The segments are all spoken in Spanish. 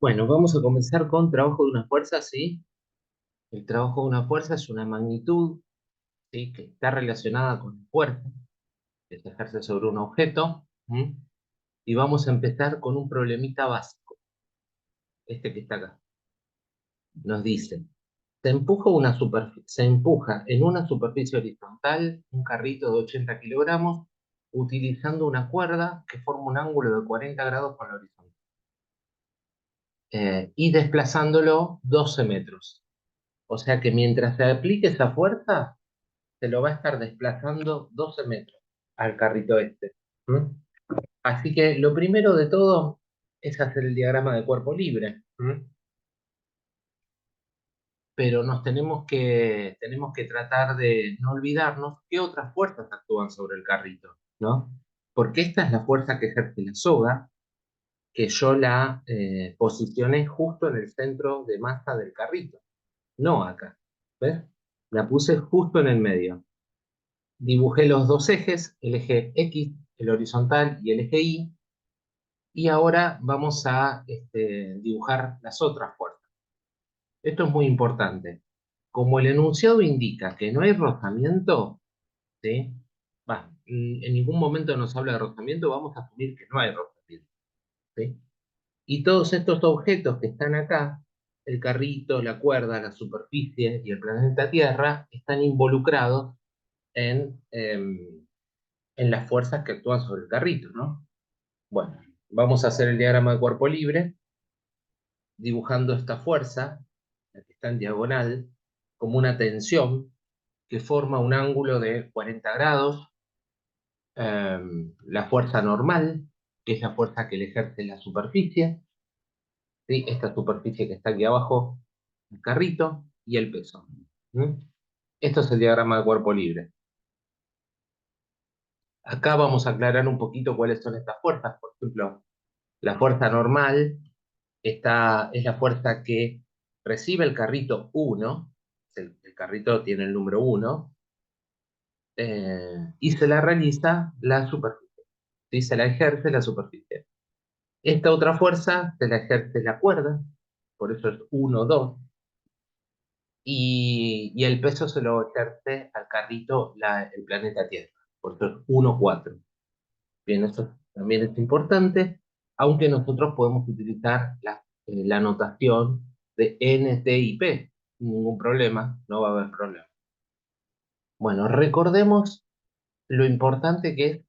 Bueno, vamos a comenzar con trabajo de una fuerza, ¿sí? El trabajo de una fuerza es una magnitud, ¿sí? Que está relacionada con el fuerza que se ejerce sobre un objeto. ¿M? Y vamos a empezar con un problemita básico, este que está acá. Nos dice, se empuja en una superficie horizontal un carrito de 80 kilogramos utilizando una cuerda que forma un ángulo de 40 grados con la horizontal y desplazándolo 12 metros. O sea que mientras se aplique esa fuerza, se lo va a estar desplazando 12 metros al carrito este. ¿Mm? Así que lo primero de todo es hacer el diagrama de cuerpo libre. ¿Mm? Pero tenemos que tratar de no olvidarnos qué otras fuerzas actúan sobre el carrito, ¿no? Porque esta es la fuerza que ejerce la soga, que yo la posicioné justo en el centro de masa del carrito, no acá. ¿Ves? La puse justo en el medio. Dibujé los dos ejes, el eje X, el horizontal y el eje Y, y ahora vamos a dibujar las otras fuerzas. Esto es muy importante. Como el enunciado indica que no hay rozamiento, ¿sí? En ningún momento nos habla de rozamiento, vamos a asumir que no hay rozamiento, ¿sí? Y todos estos objetos que están acá, el carrito, la cuerda, la superficie y el planeta Tierra, están involucrados en las fuerzas que actúan sobre el carrito, ¿no? Bueno, vamos a hacer el diagrama de cuerpo libre, dibujando esta fuerza, la que está en diagonal, como una tensión que forma un ángulo de 40 grados, la fuerza normal, que es la fuerza que le ejerce la superficie, ¿sí? Esta superficie que está aquí abajo, el carrito, y el peso. ¿Mm? Esto es el diagrama de cuerpo libre. Acá vamos a aclarar un poquito cuáles son estas fuerzas. Por ejemplo, la fuerza normal. Esta es la fuerza que recibe el carrito 1, el carrito tiene el número 1, y se la realiza la superficie, ¿sí? Se la ejerce la superficie. Esta otra fuerza se la ejerce la cuerda, por eso es 1, 2, y el peso se lo ejerce al carrito el planeta Tierra, por eso es 1, 4. Bien, eso también es importante, aunque nosotros podemos utilizar la notación de N, T y P. Ningún problema, no va a haber problema. Bueno, recordemos lo importante que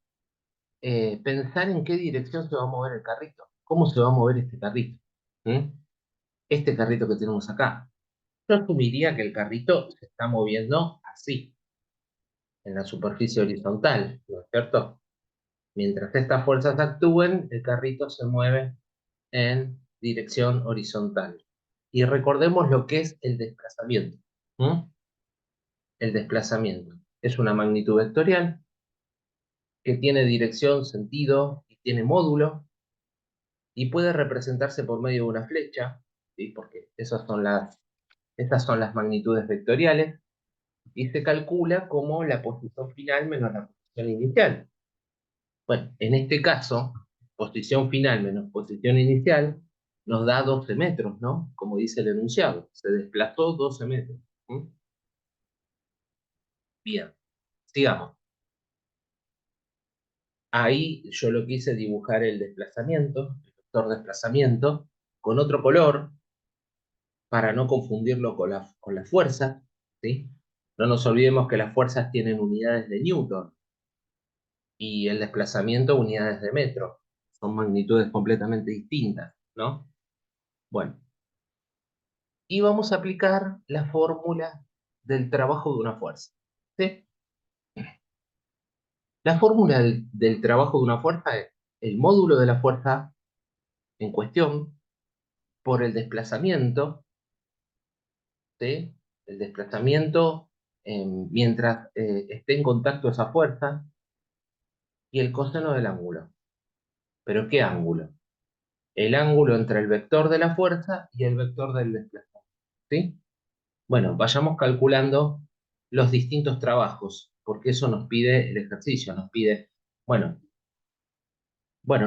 es pensar en qué dirección se va a mover el carrito. ¿Cómo se va a mover este carrito? ¿Mm? Este carrito que tenemos acá. Yo asumiría que el carrito se está moviendo así, en la superficie horizontal, ¿no es cierto? Mientras estas fuerzas actúen, el carrito se mueve en dirección horizontal. Y recordemos lo que es el desplazamiento. ¿Mm? El desplazamiento es una magnitud vectorial que tiene dirección, sentido y tiene módulo y puede representarse por medio de una flecha, ¿sí? Porque esas son las magnitudes vectoriales y se calcula como la posición final menos la posición inicial. Bueno, en este caso, posición final menos posición inicial nos da 12 metros, ¿no? Como dice el enunciado, se desplazó 12 metros. ¿Mm? Bien, sigamos. Ahí yo lo que hice dibujar el desplazamiento, el vector desplazamiento, con otro color para no confundirlo con la fuerza, ¿sí? No nos olvidemos que las fuerzas tienen unidades de Newton y el desplazamiento unidades de metro. Son magnitudes completamente distintas, ¿no? Bueno, y vamos a aplicar la fórmula del trabajo de una fuerza, ¿sí? La fórmula del trabajo de una fuerza es el módulo de la fuerza en cuestión por el desplazamiento, ¿sí? El desplazamiento mientras esté en contacto esa fuerza y el coseno del ángulo. ¿Pero qué ángulo? El ángulo entre el vector de la fuerza y el vector del desplazamiento, ¿sí? Bueno, vayamos calculando los distintos trabajos, porque eso nos pide el ejercicio, nos pide, bueno,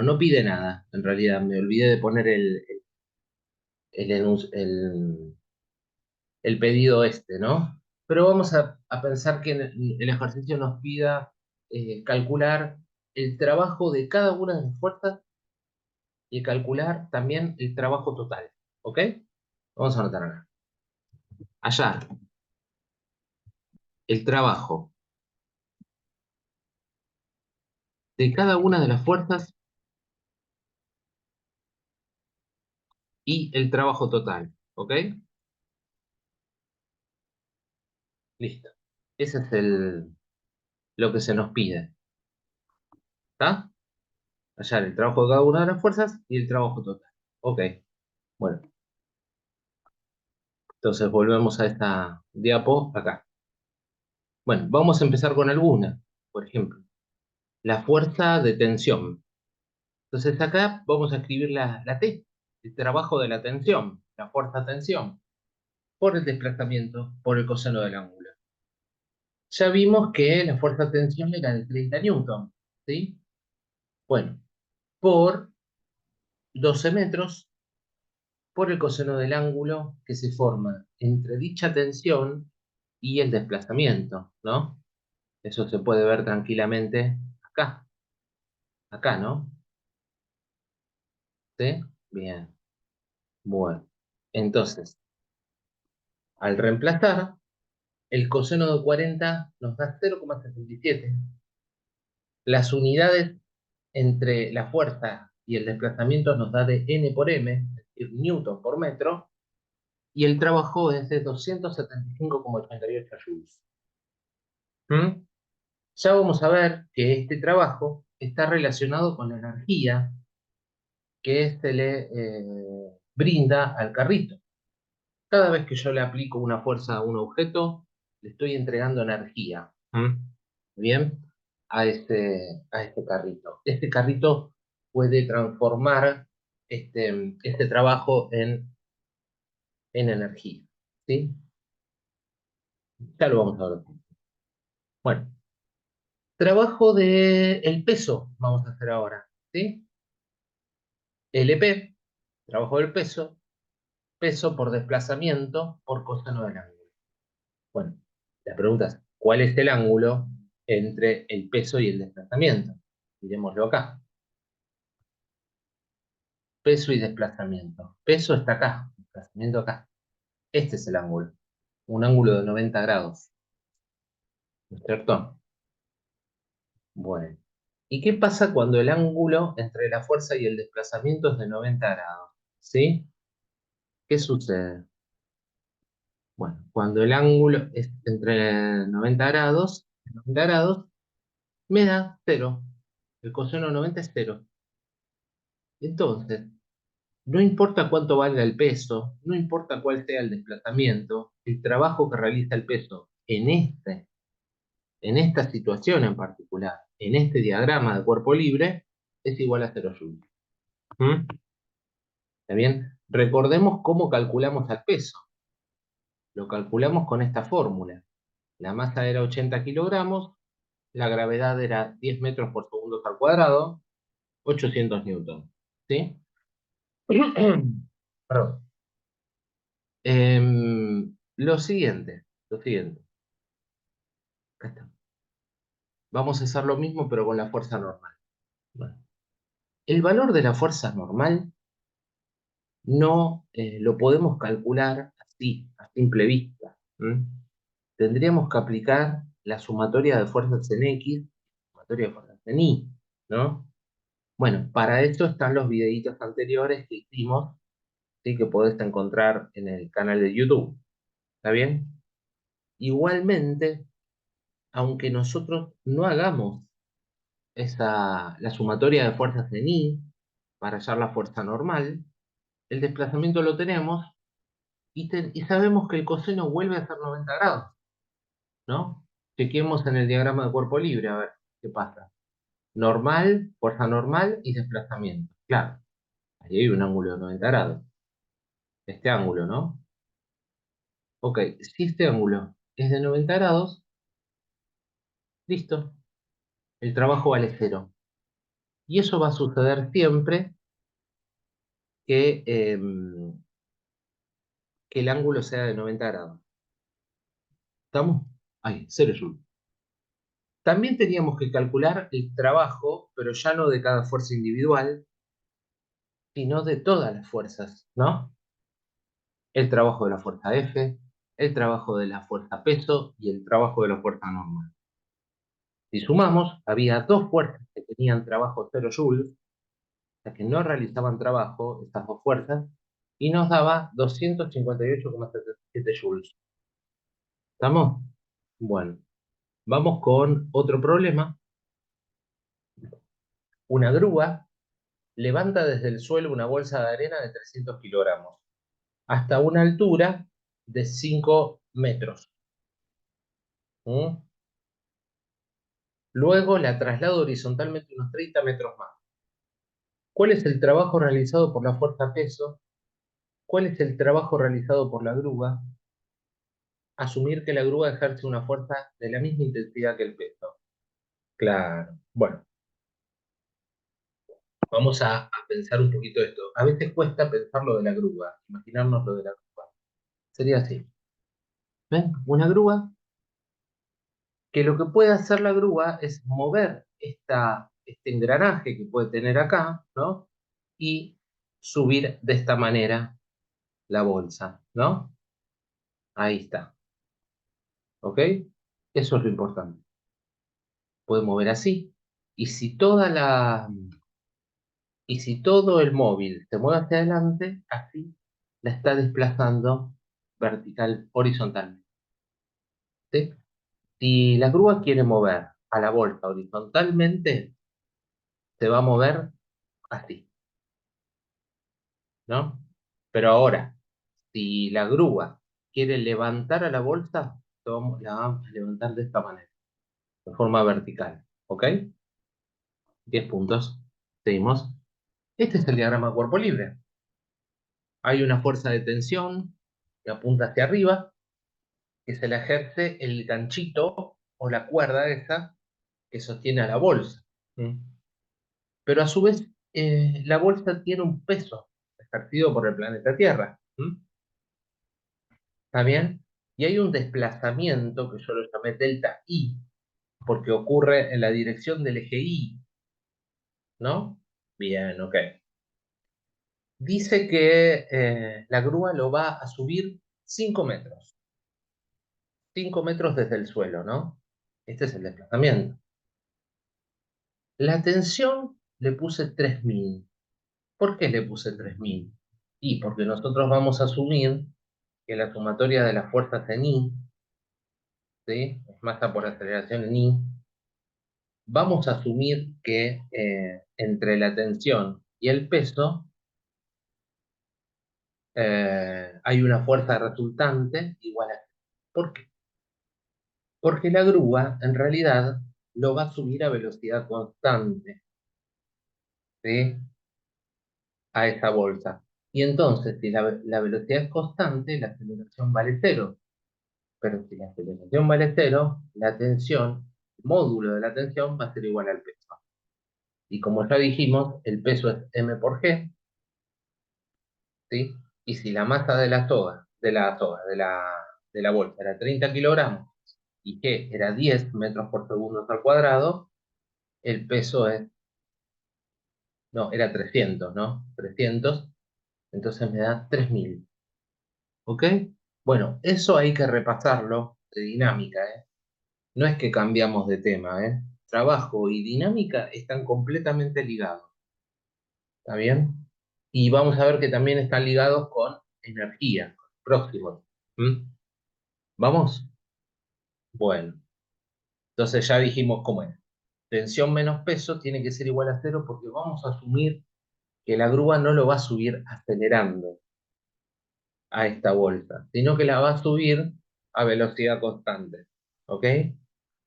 no pide nada, en realidad, me olvidé de poner el pedido este, ¿no? Pero vamos a pensar que el ejercicio nos pida calcular el trabajo de cada una de las fuerzas y calcular también el trabajo total, ¿ok? Vamos a anotar acá. Hallar el trabajo de cada una de las fuerzas y el trabajo total, ¿ok? Listo. Ese es lo que se nos pide, ¿está? Hallar el trabajo de cada una de las fuerzas y el trabajo total. Ok, bueno, entonces volvemos a esta diapo acá. Bueno, vamos a empezar con alguna. Por ejemplo, la fuerza de tensión. Entonces acá vamos a escribir la T, el trabajo de la tensión, la fuerza de tensión, por el desplazamiento, por el coseno del ángulo. Ya vimos que la fuerza de tensión era de 30 newton, ¿sí? Bueno, por 12 metros, por el coseno del ángulo que se forma entre dicha tensión y el desplazamiento, ¿no? Eso se puede ver tranquilamente acá, ¿no? ¿Sí? Bien, bueno. Entonces, al reemplazar, el coseno de 40 nos da 0,77. Las unidades entre la fuerza y el desplazamiento nos da de N por M, es decir, newton por metro, y el trabajo es de 275,88 joules. ¿Mm? Ya vamos a ver que este trabajo está relacionado con la energía que se le brinda al carrito. Cada vez que yo le aplico una fuerza a un objeto, le estoy entregando energía. ¿Mm? Bien, a este carrito. Este carrito puede transformar este trabajo en energía. ¿Sí? Ya lo vamos a ver. Bueno, trabajo de el peso vamos a hacer ahora. ¿Sí? LP, trabajo del peso, peso por desplazamiento por coseno del ángulo. Bueno, la pregunta es, ¿cuál es el ángulo entre el peso y el desplazamiento? Miremoslo acá. Peso y desplazamiento. Peso está acá, desplazamiento acá. Este es el ángulo. Un ángulo de 90 grados. ¿No es cierto? Bueno. ¿Y qué pasa cuando el ángulo entre la fuerza y el desplazamiento es de 90 grados? ¿Sí? ¿Qué sucede? Bueno, cuando el ángulo es entre 90 grados me da 0. El coseno de 90 es 0. Entonces, no importa cuánto valga el peso, no importa cuál sea el desplazamiento, el trabajo que realiza el peso en esta situación en particular, en este diagrama de cuerpo libre, es igual a 0 joules. ¿Mm? ¿Está bien? Recordemos cómo calculamos el peso. Lo calculamos con esta fórmula. La masa era 80 kilogramos, la gravedad era 10 metros por segundo al cuadrado, 800 newton. ¿Sí? Perdón. Lo siguiente. Acá está. Vamos a hacer lo mismo, pero con la fuerza normal. Bueno, el valor de la fuerza normal no lo podemos calcular así, a simple vista. ¿Mm? Tendríamos que aplicar la sumatoria de fuerzas en X, sumatoria de fuerzas en Y, ¿no? Bueno, para eso están los videitos anteriores que hicimos, ¿sí? Que podés encontrar en el canal de YouTube. ¿Está bien? Igualmente, aunque nosotros no hagamos la sumatoria de fuerzas en Y para hallar la fuerza normal, el desplazamiento lo tenemos y sabemos que el coseno vuelve a ser 90 grados, ¿no? Chequemos en el diagrama de cuerpo libre a ver qué pasa. Normal, fuerza normal y desplazamiento. Claro, ahí hay un ángulo de 90 grados. Este ángulo, ¿no? Ok, si este ángulo es de 90 grados, listo, el trabajo vale cero. Y eso va a suceder siempre que que el ángulo sea de 90 grados. ¿Estamos? Ahí, 0 joules. También teníamos que calcular el trabajo, pero ya no de cada fuerza individual, sino de todas las fuerzas, ¿no? El trabajo de la fuerza F, el trabajo de la fuerza peso y el trabajo de la fuerza normal. Si sumamos, había dos fuerzas que tenían trabajo 0 joules, o sea que no realizaban trabajo, estas dos fuerzas, y nos daba 258,77 joules. ¿Estamos? Bueno, vamos con otro problema. Una grúa levanta desde el suelo una bolsa de arena de 300 kilogramos hasta una altura de 5 metros. ¿Mm? Luego la traslada horizontalmente unos 30 metros más. ¿Cuál es el trabajo realizado por la fuerza peso? ¿Cuál es el trabajo realizado por la grúa? Asumir que la grúa ejerce una fuerza de la misma intensidad que el peso. Claro. Bueno, vamos a pensar un poquito esto. A veces cuesta pensar lo de la grúa, imaginarnos lo de la grúa. Sería así. ¿Ven? Una grúa, que lo que puede hacer la grúa es mover este engranaje que puede tener acá, ¿no? Y subir de esta manera la bolsa, ¿no? Ahí está. ¿Ok? Eso es lo importante. Puede mover así. Y si y si todo el móvil se mueve hacia adelante, así la está desplazando horizontalmente. ¿Sí? Si la grúa quiere mover a la bolsa horizontalmente, se va a mover así, ¿no? Pero ahora, si la grúa quiere levantar a la bolsa, la vamos a levantar de esta manera, de forma vertical, ¿ok? 10 puntos. Seguimos. Este es el diagrama de cuerpo libre. Hay una fuerza de tensión que apunta hacia arriba, que se la ejerce el ganchito o la cuerda esa que sostiene a la bolsa. ¿Mm? Pero a su vez, la bolsa tiene un peso ejercido por el planeta Tierra. ¿Mm? ¿Está bien? Y hay un desplazamiento que yo lo llamé delta I, porque ocurre en la dirección del eje Y, ¿no? Bien, ok. Dice que la grúa lo va a subir 5 metros. 5 metros desde el suelo, ¿no? Este es el desplazamiento. La tensión le puse 3000. ¿Por qué le puse 3000? Y porque nosotros vamos a asumir que la sumatoria de las fuerzas en I, ¿sí? Es masa por aceleración en I. Vamos a asumir que entre la tensión y el peso hay una fuerza resultante igual a... ¿Por qué? Porque la grúa en realidad lo va a subir a velocidad constante, ¿sí? A esa bolsa. Y entonces, si la velocidad es constante, la aceleración vale cero. Pero si la aceleración vale cero, la tensión, el módulo de la tensión va a ser igual al peso. Y como ya dijimos, el peso es m por g, ¿sí? Y si la masa de la bolsa era 30 kilogramos y g era 10 metros por segundo al cuadrado, el peso no, era 300, ¿no? 300, entonces me da 3000. ¿Ok? Bueno, eso hay que repasarlo de dinámica, ¿eh? No es que cambiamos de tema, ¿eh? Trabajo y dinámica están completamente ligados. ¿Está bien? Y vamos a ver que también están ligados con energía, próximos. ¿Mm? ¿Vamos? Bueno, entonces ya dijimos cómo es. Tensión menos peso tiene que ser igual a cero porque vamos a asumir que la grúa no lo va a subir acelerando a esta bolsa, sino que la va a subir a velocidad constante. ¿Ok?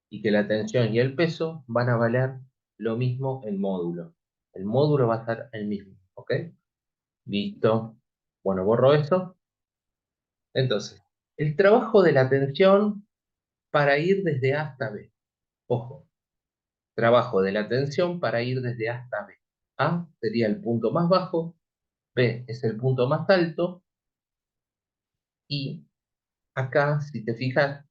Y que la tensión y el peso van a valer lo mismo el módulo. El módulo va a ser el mismo. ¿Ok? Listo. Bueno, borro eso. Entonces, el trabajo de la tensión para ir desde A hasta B. Ojo, trabajo de la tensión para ir desde A hasta B. A sería el punto más bajo, B es el punto más alto, Y acá, si te fijas,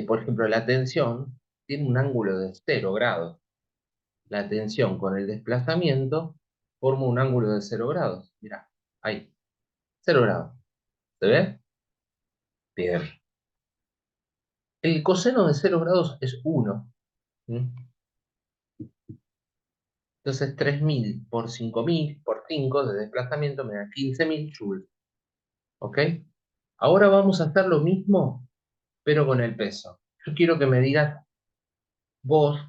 por ejemplo, la tensión tiene un ángulo de 0 grados. La tensión con el desplazamiento forma un ángulo de 0 grados. Mirá, ahí, 0 grados. ¿Se ve? Bien. El coseno de 0 grados es 1. ¿Mm? Entonces 3000 por 5000 por 5 de desplazamiento me da 15.000 joules. ¿Ok? Ahora vamos a hacer lo mismo, pero con el peso. Yo quiero que me digas vos,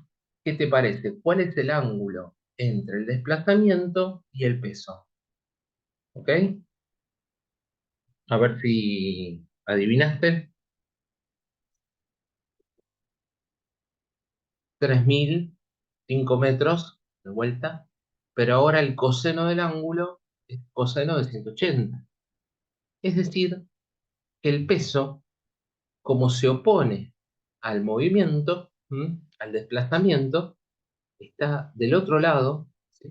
¿qué te parece? ¿Cuál es el ángulo entre el desplazamiento y el peso? ¿Ok? A ver si adivinaste. 3000, 5 metros de vuelta, pero ahora el coseno del ángulo es coseno de 180. Es decir, que el peso, como se opone al movimiento, al desplazamiento, está del otro lado, ¿sí?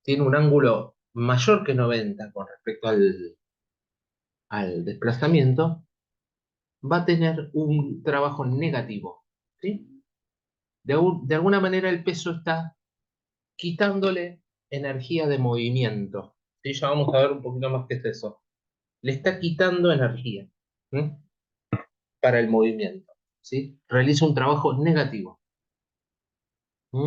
Tiene un ángulo mayor que 90 con respecto al desplazamiento, va a tener un trabajo negativo, ¿sí? De alguna manera el peso está quitándole energía de movimiento, ¿sí? Ya vamos a ver un poquito más qué es eso. Le está quitando energía, ¿sí? Para el movimiento, ¿sí? Realiza un trabajo negativo. ¿Sí?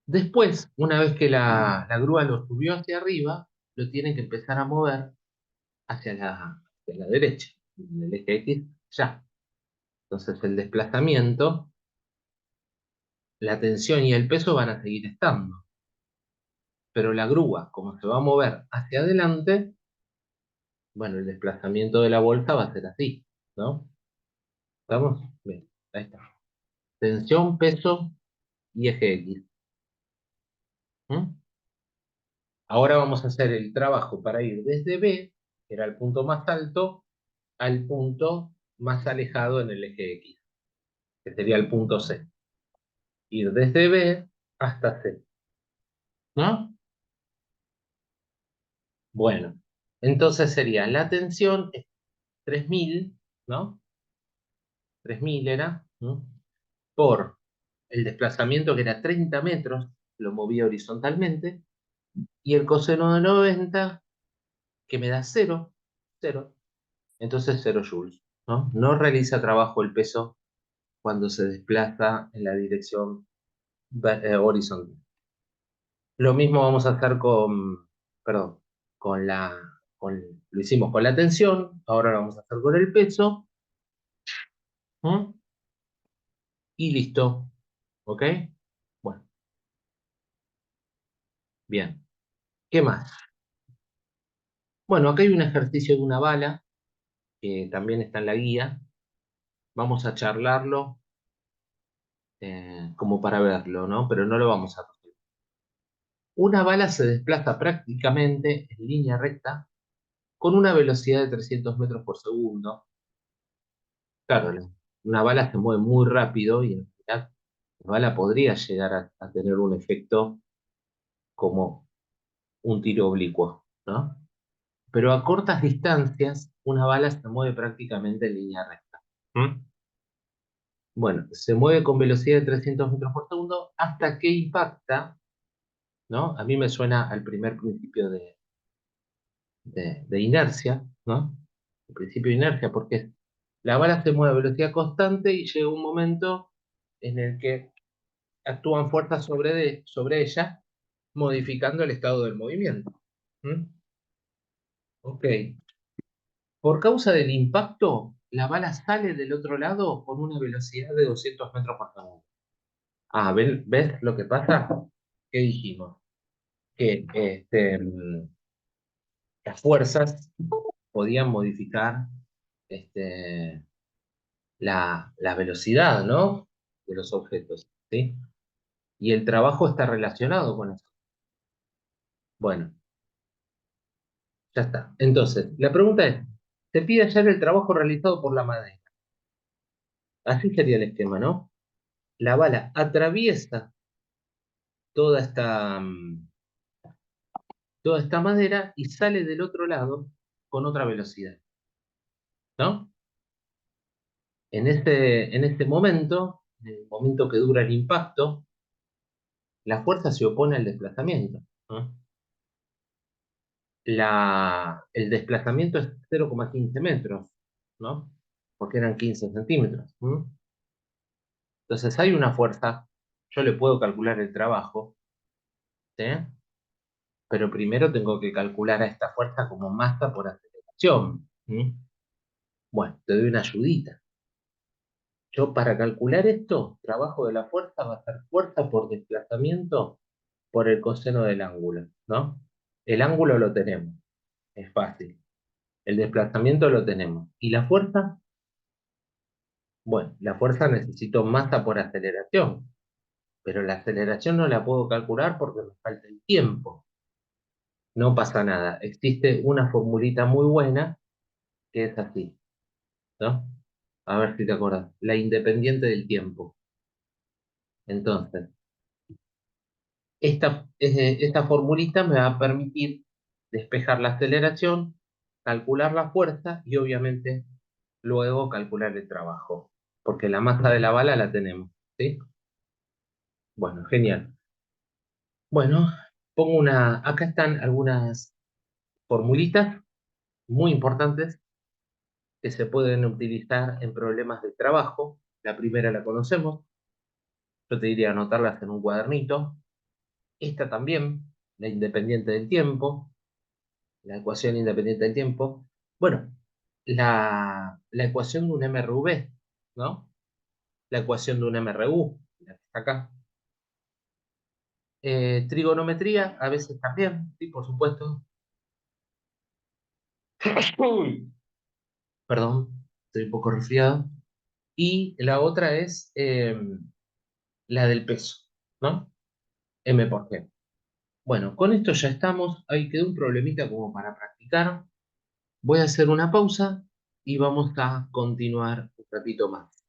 Después, una vez que la grúa lo subió hacia arriba, lo tiene que empezar a mover hacia la derecha, en el eje X, ya. Entonces el desplazamiento, la tensión y el peso van a seguir estando. Pero la grúa, como se va a mover hacia adelante, bueno, el desplazamiento de la bolsa va a ser así, ¿no? ¿Estamos? Bien, ahí está. Tensión, peso y eje X. ¿Mm? Ahora vamos a hacer el trabajo para ir desde B, que era el punto más alto, al punto más alejado en el eje X, que sería el punto C. Ir desde B hasta C, ¿no? Bueno, entonces sería la tensión es 3000, ¿no? 3000 era, ¿no? Por el desplazamiento que era 30 metros, lo movía horizontalmente, y el coseno de 90, que me da 0, 0, entonces 0 joules, ¿no? No realiza trabajo el peso cuando se desplaza en la dirección horizontal. Lo mismo vamos a hacer perdón, lo hicimos con la tensión, ahora lo vamos a hacer con el peso, ¿Mm? Y listo, ¿ok? Bueno, bien. ¿Qué más? Bueno, acá hay un ejercicio de una bala, que también está en la guía. Vamos a charlarlo como para verlo, ¿no? Pero no lo vamos a resolver. Una bala se desplaza prácticamente en línea recta con una velocidad de 300 metros por segundo. Claro, una bala se mueve muy rápido y en realidad la bala podría llegar a tener un efecto como un tiro oblicuo, ¿no? Pero a cortas distancias, una bala se mueve prácticamente en línea recta. ¿Mm? Bueno, se mueve con velocidad de 300 metros por segundo hasta que impacta, ¿no? A mí me suena al primer principio de inercia, ¿no? El principio de inercia, porque la bala se mueve a velocidad constante y llega un momento en el que actúan fuerzas sobre ella, modificando el estado del movimiento. ¿Mm? Ok. Por causa del impacto, la bala sale del otro lado con una velocidad de 200 metros por segundo. Ah, ¿ves lo que pasa? ¿Qué dijimos? Que las fuerzas podían modificar este, la velocidad, ¿no? De los objetos, ¿sí? Y el trabajo está relacionado con eso. Bueno, ya está. Entonces, la pregunta es, se pide hallar el trabajo realizado por la madera. Así sería el esquema, ¿no? La bala atraviesa toda toda esta madera y sale del otro lado con otra velocidad, ¿no? En este momento, en el momento que dura el impacto, la fuerza se opone al desplazamiento, ¿no? El desplazamiento es 0,15 metros, ¿no? Porque eran 15 centímetros. Entonces hay una fuerza, yo le puedo calcular el trabajo, ¿sí? Pero primero tengo que calcular a esta fuerza como masa por aceleración. Bueno, te doy una ayudita. Yo para calcular esto, trabajo de la fuerza va a ser fuerza por desplazamiento por el coseno del ángulo, ¿no? El ángulo lo tenemos, es fácil. El desplazamiento lo tenemos. ¿Y la fuerza? Bueno, la fuerza necesito masa por aceleración, pero la aceleración no la puedo calcular porque me falta el tiempo. No pasa nada. Existe una formulita muy buena que es así, ¿no? A ver si te acuerdas. La independiente del tiempo. Entonces, esta formulita me va a permitir despejar la aceleración, calcular la fuerza y obviamente luego calcular el trabajo, porque la masa de la bala la tenemos, ¿sí? Bueno, genial. Bueno, acá están algunas formulitas muy importantes que se pueden utilizar en problemas de trabajo. La primera la conocemos, yo te diría anotarlas en un cuadernito. Esta también, la independiente del tiempo, la ecuación independiente del tiempo. Bueno, la ecuación de un MRV, ¿no? La ecuación de un MRU, la que está acá. Trigonometría, a veces también, sí, por supuesto. Uy, perdón, estoy un poco resfriado. Y la otra es la del peso, ¿no? M por G. Bueno, con esto ya estamos. Ahí quedó un problemita como para practicar. Voy a hacer una pausa y vamos a continuar un ratito más.